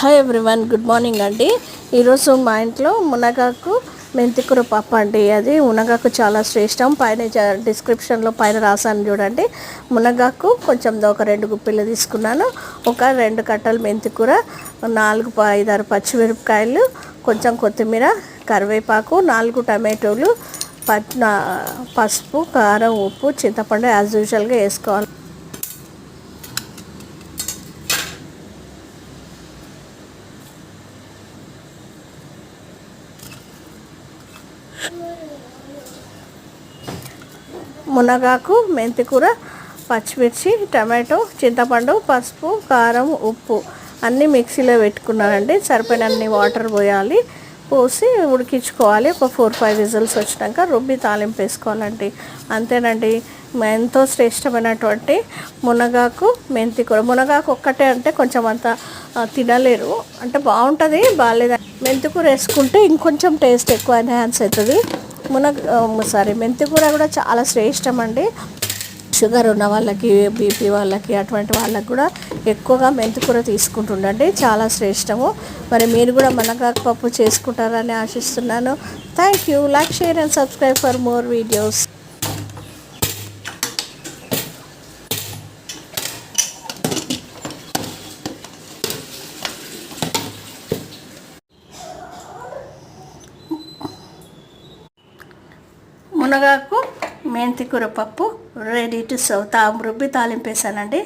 Hi everyone, good morning అండి. ఈరోజు మా ఇంట్లో మునగాకు మెంతికూర పప్పు అండి. అది మునగాకు చాలా శ్రేష్టం. పైన డిస్క్రిప్షన్లో పైన రాసాను చూడండి. మునగాకు కొంచెం ఒక 2 గుప్పిళ్ళు తీసుకున్నాను. ఒక 2 కట్టలు మెంతికూర, 4-5 పచ్చిమిరపకాయలు, కొంచెం కొత్తిమీర, కరివేపాకు, 4 టమాటోలు, పసుపు, కారం, ఉప్పు, చింతపండు యాజ్ యూజువల్గా వేసుకోవాలి. మునగాకు, మెంతికూర, పచ్చిమిర్చి, టమాటో, చింతపండు, పసుపు, కారం, ఉప్పు అన్నీ మిక్సీలో పెట్టుకున్నానండి. సరిపోయినన్ని వాటర్ పోయాలి, పోసి ఉడికించుకోవాలి. ఒక 4-5 విజిల్స్ వచ్చినాక రుబ్బి తాలింపు వేసుకోవాలండి. అంతేనండి, ఎంతో శ్రేష్టమైనటువంటి మునగాకు మెంతికూర. మునగాకు ఒక్కటే అంటే కొంచెం అంత తినలేరు, అంటే బాగుంటుంది, బాగాలేదు. మెంతికూర వేసుకుంటే ఇంకొంచెం టేస్ట్ ఎక్కువ ఎన్హాన్స్ అవుతుంది. మెంతికూర కూడా చాలా శ్రేష్టం అండి. షుగర్ ఉన్న వాళ్ళకి, బీపీ వాళ్ళకి, అటువంటి వాళ్ళకి కూడా ఎక్కువగా మెంతికూర తీసుకుంటుండండి, చాలా శ్రేష్టము. మరి మీరు కూడా మునగాకు పప్పు చేసుకుంటారని ఆశిస్తున్నాను. Thank you. Like, share and subscribe for more videos. మునగాకు మెంతికూర పప్పు రెడీ టు సర్వ్. రుబ్బి తాలింపు వేసానండి.